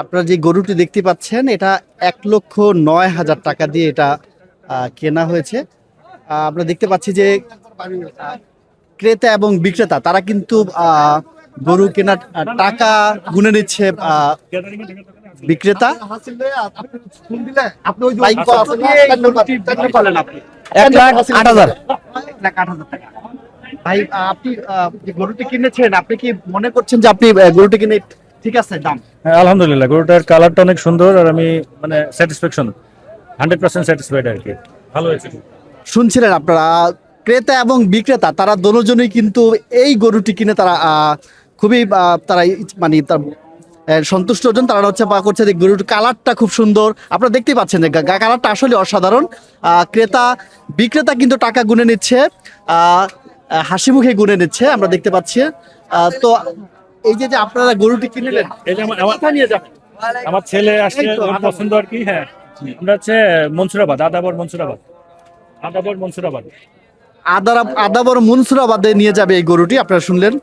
আপনারা যে গরুটি দেখতে পাচ্ছেন এটা 1,09,000 টাকা দিয়ে এটা কেনা হয়েছে। আমরা দেখতে পাচ্ছি যে ক্রেতা এবং বিক্রেতা তারা কিন্তু গরু কেনার টাকা গুনে নিচ্ছে বিক্রেতা। ভাই, কত দিয়ে এই গরুটি বিক্রি করলেন আপনি? 1,08,000। 1,08,000 টাকা। ভাই, আপনি যে গরুটি কিনেছেন, আপনি কি মনে করছেন যে আপনি গরুটি কিনে ঠিক আছে দাম? হ্যাঁ, আলহামদুলিল্লাহ, গরুটার কালারটা অনেক সুন্দর আর আমি মানে স্যাটিসফ্যাকশন 100% স্যাটিসফাইড আর কি। ভালো হয়েছে। শুনছিলেন আপনারা, ক্রেতা এবং বিক্রেতা তারা দোনোজনই কিন্তু এই গরুটি কিনে তারা খুবই তারা মানে তার সন্তুষ্ট হচ্ছেন। তারা হচ্ছে বা করছে যে গরুর কালারটা খুব সুন্দর, আপনারা দেখতেই পাচ্ছেন যে কালারটা আসলে অসাধারণ। ক্রেতা বিক্রেতা কিন্তু টাকা গুনে নিচ্ছে, হাসি মুখে গুনে নিচ্ছে, আমরা দেখতে পাচ্ছি। তো এই যে যে আপনারা গরুটি কিনলেন, এই যে কোথায় নিয়ে যাবেন? আমার ছেলে আসছে, এই তো, ওর আদাবর। পছন্দ আর কি। হ্যাঁ, আমরা হচ্ছে মনসুরাবাদ, আদাবর মনসুরাবাদ। আদাবর মুনসুরাবাদে নিয়ে যাবে এই গরুটি, আপনারা শুনলেন।